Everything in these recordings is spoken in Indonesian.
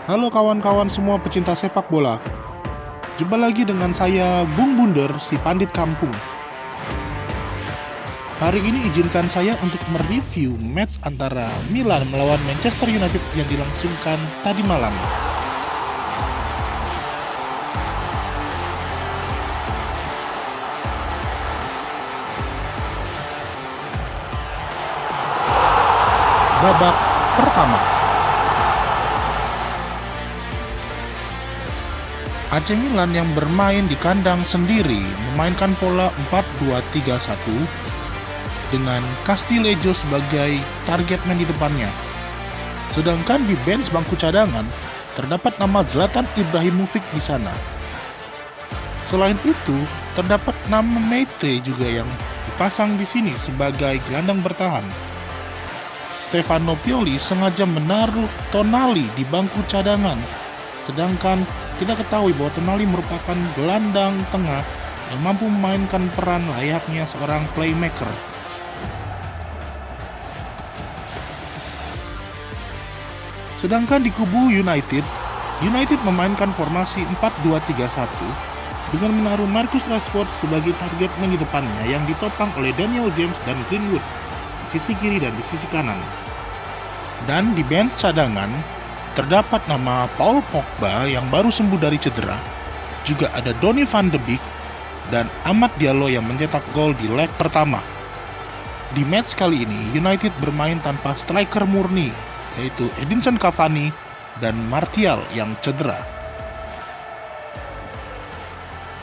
Halo kawan-kawan semua pecinta sepak bola. Jumpa lagi dengan saya Bung Bunder, si pandit kampung. Hari ini izinkan saya untuk mereview match antara Milan melawan Manchester United yang dilangsungkan tadi malam. Babak pertama, AC Milan yang bermain di kandang sendiri memainkan pola 4-2-3-1 dengan Castillejo sebagai target man di depannya. Sedangkan di bench bangku cadangan terdapat nama Zlatan Ibrahimovic di sana. Selain itu, terdapat nama Meite juga yang dipasang di sini sebagai gelandang bertahan. Stefano Pioli sengaja menaruh Tonali di bangku cadangan, sedangkan kita ketahui bahwa Tonali merupakan gelandang tengah yang mampu memainkan peran layaknya seorang playmaker. Sedangkan di kubu United memainkan formasi 4-2-3-1 dengan menaruh Marcus Rashford sebagai target man di depannya yang ditopang oleh Daniel James dan Greenwood di sisi kiri dan di sisi kanan. Dan di bench cadangan terdapat nama Paul Pogba yang baru sembuh dari cedera, juga ada Donny van de Beek dan Amad Diallo yang mencetak gol di leg pertama. Di match kali ini United bermain tanpa striker murni, yaitu Edinson Cavani dan Martial yang cedera.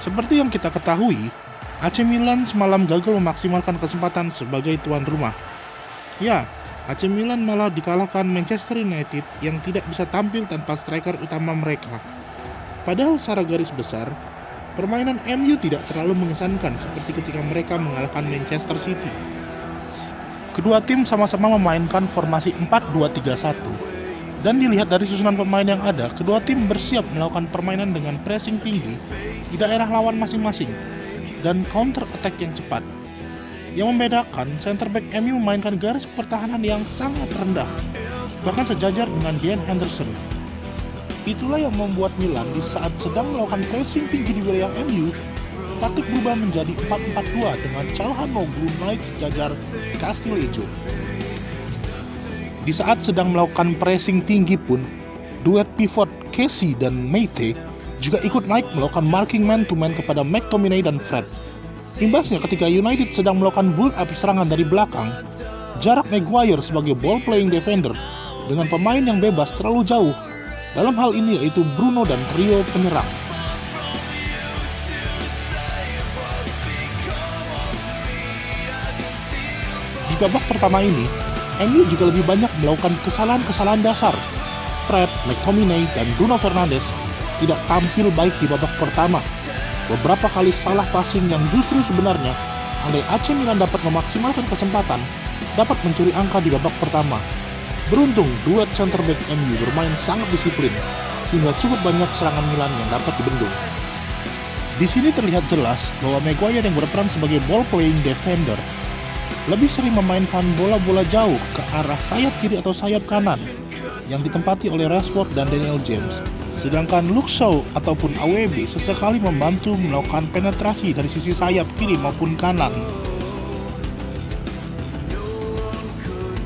Seperti yang kita ketahui, AC Milan semalam gagal memaksimalkan kesempatan sebagai tuan rumah. Ya, AC Milan malah dikalahkan Manchester United yang tidak bisa tampil tanpa striker utama mereka. Padahal secara garis besar, permainan MU tidak terlalu mengesankan seperti ketika mereka mengalahkan Manchester City. Kedua tim sama-sama memainkan formasi 4-2-3-1. Dan dilihat dari susunan pemain yang ada, kedua tim bersiap melakukan permainan dengan pressing tinggi di daerah lawan masing-masing dan counter attack yang cepat. Yang membedakan, center back MU memainkan garis pertahanan yang sangat rendah, bahkan sejajar dengan Dean Henderson. Itulah yang membuat Milan di saat sedang melakukan pressing tinggi di wilayah MU, taktik berubah menjadi 4-4-2 dengan Calhanoglu naik sejajar Castillejo. Di saat sedang melakukan pressing tinggi pun, duet pivot Kessie dan Meite juga ikut naik melakukan marking man-to-man kepada McTominay dan Fred. Imbasnya ketika United sedang melakukan build-up serangan dari belakang, jarak Maguire sebagai ball-playing defender dengan pemain yang bebas terlalu jauh. Dalam hal ini yaitu Bruno dan trio penyerang. Di babak pertama ini, MU juga lebih banyak melakukan kesalahan-kesalahan dasar. Fred, McTominay, dan Bruno Fernandes tidak tampil baik di babak pertama. Beberapa kali salah passing yang justru sebenarnya andai AC Milan dapat memaksimalkan kesempatan, dapat mencuri angka di babak pertama. Beruntung, duet center back MU bermain sangat disiplin, sehingga cukup banyak serangan Milan yang dapat dibendung. Di sini terlihat jelas bahwa Maguire yang berperan sebagai ball playing defender lebih sering memainkan bola-bola jauh ke arah sayap kiri atau sayap kanan yang ditempati oleh Rashford dan Daniel James. Sedangkan Luke Shaw ataupun AWB sesekali membantu melakukan penetrasi dari sisi sayap kiri maupun kanan.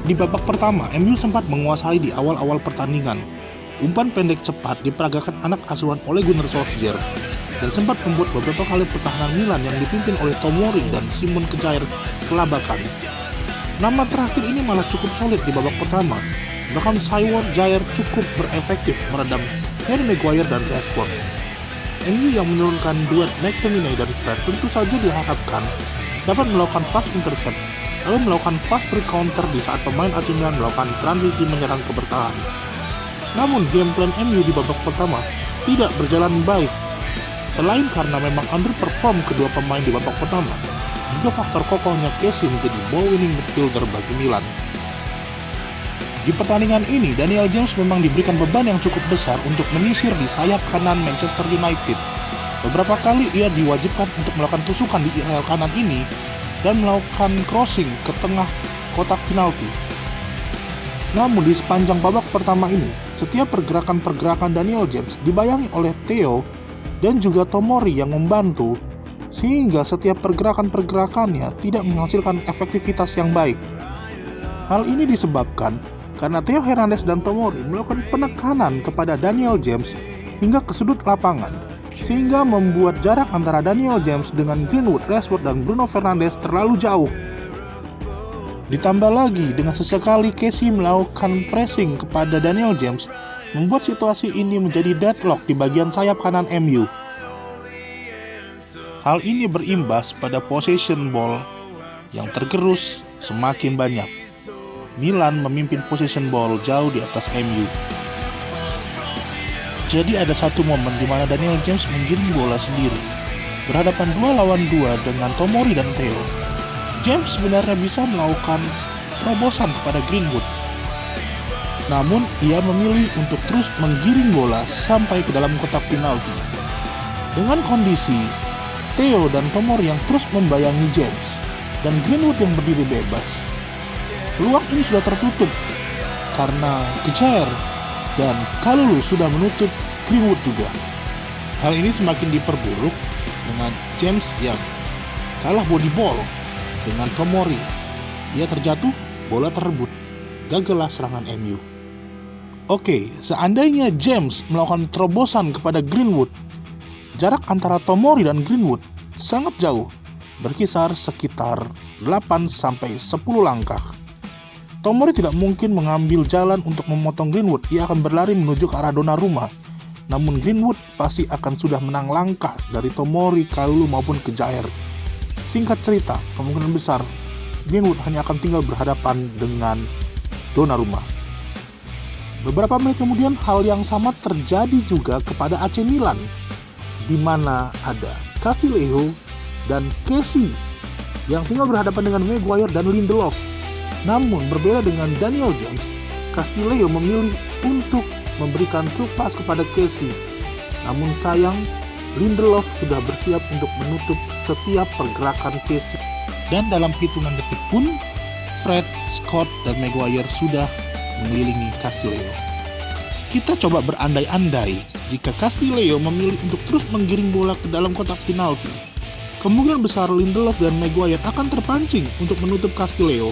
Di babak pertama, MU sempat menguasai di awal-awal pertandingan. Umpan pendek cepat diperagakan anak asuhan Ole Gunnar Solskjaer dan sempat membuat beberapa kali pertahanan Milan yang dipimpin oleh Tomori dan Simon Kjaer kelabakan. Nama terakhir ini malah cukup solid di babak pertama. Bahkan Simon Kjaer cukup berefektif meredam Harry Maguire dan Rashford. MU yang menurunkan duet McTominay dan Fred tentu saja diharapkan dapat melakukan fast intercept, lalu melakukan fast break counter di saat pemain AC Milan melakukan transisi menyerang ke bertahan. Namun game plan MU di babak pertama tidak berjalan baik. Selain karena memang underperform kedua pemain di babak pertama, juga faktor kokohnya Kessie menjadi ball winning midfielder bagi Milan. Di pertandingan ini, Daniel James memang diberikan beban yang cukup besar untuk menyisir di sayap kanan Manchester United. Beberapa kali ia diwajibkan untuk melakukan tusukan di rel kanan ini dan melakukan crossing ke tengah kotak penalti. Namun di sepanjang babak pertama ini, setiap pergerakan-pergerakan Daniel James dibayangi oleh Theo dan juga Tomori yang membantu, sehingga setiap pergerakan-pergerakannya tidak menghasilkan efektivitas yang baik. Hal ini disebabkan karena Theo Hernandez dan Tomori melakukan penekanan kepada Daniel James hingga ke sudut lapangan, sehingga membuat jarak antara Daniel James dengan Greenwood, Rashford, dan Bruno Fernandes terlalu jauh. Ditambah lagi dengan sesekali Casey melakukan pressing kepada Daniel James, membuat situasi ini menjadi deadlock di bagian sayap kanan MU. Hal ini berimbas pada possession ball yang tergerus semakin banyak. Milan memimpin possession ball jauh di atas MU. Jadi ada satu momen di mana Daniel James menggiring bola sendiri, berhadapan 2 lawan 2 dengan Tomori dan Theo. James sebenarnya bisa melakukan terobosan kepada Greenwood, namun ia memilih untuk terus menggiring bola sampai ke dalam kotak penalti. Dengan kondisi Theo dan Tomori yang terus membayangi James dan Greenwood yang berdiri bebas, peluang ini sudah tertutup karena Kejair dan Kalulu sudah menutup Greenwood juga. Hal ini semakin diperburuk dengan James yang kalah body ball dengan Tomori. Ia terjatuh, bola terebut, gagallah serangan MU. Oke, seandainya James melakukan terobosan kepada Greenwood, jarak antara Tomori dan Greenwood sangat jauh, berkisar sekitar 8-10 langkah. Tomori tidak mungkin mengambil jalan untuk memotong Greenwood, ia akan berlari menuju ke arah Donnarumma. Namun Greenwood pasti akan sudah menang langkah dari Tomori, Kalulu maupun Kejair. Singkat cerita, kemungkinan besar Greenwood hanya akan tinggal berhadapan dengan Donnarumma. Beberapa menit kemudian hal yang sama terjadi juga kepada AC Milan, di mana ada Castillejo dan Casey yang tinggal berhadapan dengan Maguire dan Lindelof. Namun berbeda dengan Daniel James, Castillejo memilih untuk memberikan true pass kepada Casey. Namun sayang, Lindelof sudah bersiap untuk menutup setiap pergerakan Casey. Dan dalam hitungan detik pun, Fred, Scott, dan Maguire sudah mengelilingi Castillejo. Kita coba berandai-andai jika Castillejo memilih untuk terus menggiring bola ke dalam kotak penalti. Kemungkinan besar Lindelof dan Maguire akan terpancing untuk menutup Castillejo,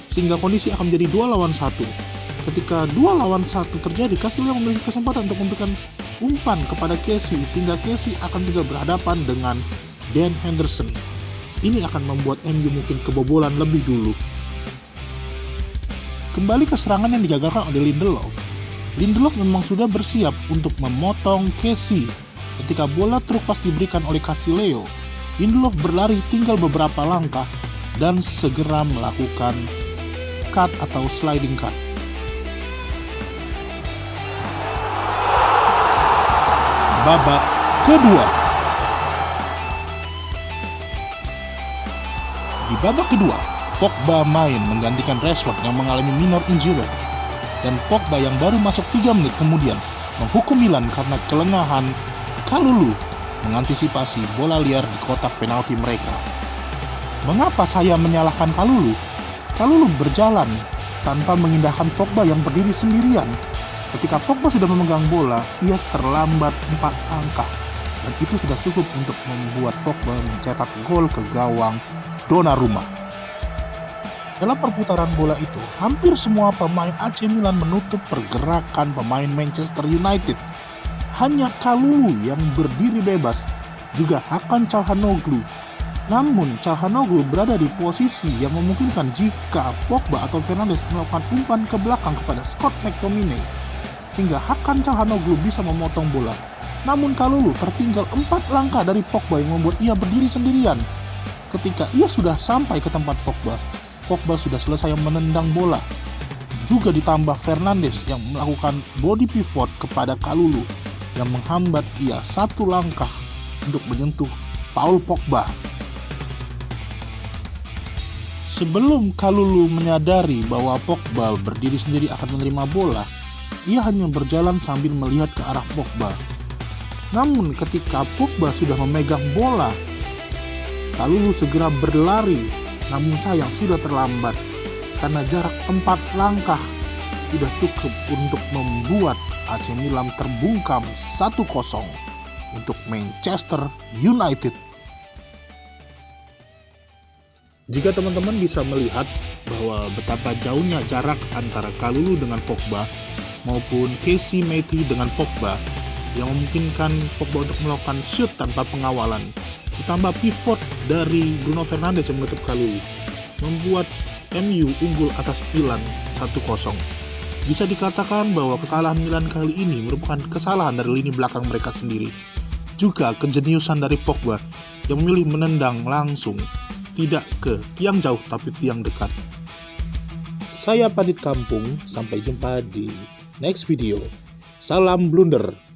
sehingga kondisi akan menjadi 2 lawan 1. Ketika 2 lawan 1 terjadi, Castillejo memiliki kesempatan untuk memberikan umpan kepada Casey, sehingga Casey akan juga berhadapan dengan Dan Henderson. Ini akan membuat MU mungkin kebobolan lebih dulu. Kembali ke serangan yang digagalkan oleh Lindelof. Lindelof memang sudah bersiap untuk memotong Casey. Ketika bola truk pas diberikan oleh Castillejo, Lindelof berlari tinggal beberapa langkah dan segera melakukan cut atau sliding cut. Babak kedua. Di babak kedua, Pogba main menggantikan Rashford yang mengalami minor injury, dan Pogba yang baru masuk 3 menit kemudian menghukum Milan karena kelengahan Kalulu mengantisipasi bola liar di kotak penalti mereka. Mengapa saya menyalahkan Kalulu? Kalulu berjalan tanpa mengindahkan Pogba yang berdiri sendirian. Ketika Pogba sudah memegang bola, ia terlambat 4 langkah, dan itu sudah cukup untuk membuat Pogba mencetak gol ke gawang Donnarumma. Dalam perputaran bola itu, hampir semua pemain AC Milan menutup pergerakan pemain Manchester United. Hanya Kalulu yang berdiri bebas, juga Hakan Çalhanoğlu. Namun Çalhanoğlu berada di posisi yang memungkinkan jika Pogba atau Fernandes melakukan umpan ke belakang kepada Scott McTominay, sehingga Hakan Çalhanoğlu bisa memotong bola. Namun Kalulu tertinggal 4 langkah dari Pogba yang membuat ia berdiri sendirian. Ketika ia sudah sampai ke tempat Pogba, Pogba sudah selesai menendang bola. Juga ditambah Fernandes yang melakukan body pivot kepada Kalulu yang menghambat ia 1 langkah untuk menyentuh Paul Pogba. Sebelum Kalulu menyadari bahwa Pogba berdiri sendiri akan menerima bola, ia hanya berjalan sambil melihat ke arah Pogba. Namun ketika Pogba sudah memegang bola, Kalulu segera berlari, namun sayang sudah terlambat karena jarak 4 langkah sudah cukup untuk membuat AC Milan terbungkam 1-0 untuk Manchester United. Jika teman-teman bisa melihat bahwa betapa jauhnya jarak antara Kalulu dengan Pogba maupun Casey Matthew dengan Pogba yang memungkinkan Pogba untuk melakukan shoot tanpa pengawalan, ditambah pivot dari Bruno Fernandes yang menutup Kalulu, membuat MU unggul atas Milan 1-0. Bisa dikatakan bahwa kekalahan Milan kali ini merupakan kesalahan dari lini belakang mereka sendiri. Juga kejeniusan dari Pogba yang memilih menendang langsung, tidak ke tiang jauh tapi tiang dekat. Saya Pandit Kampung, sampai jumpa di next video. Salam blunder.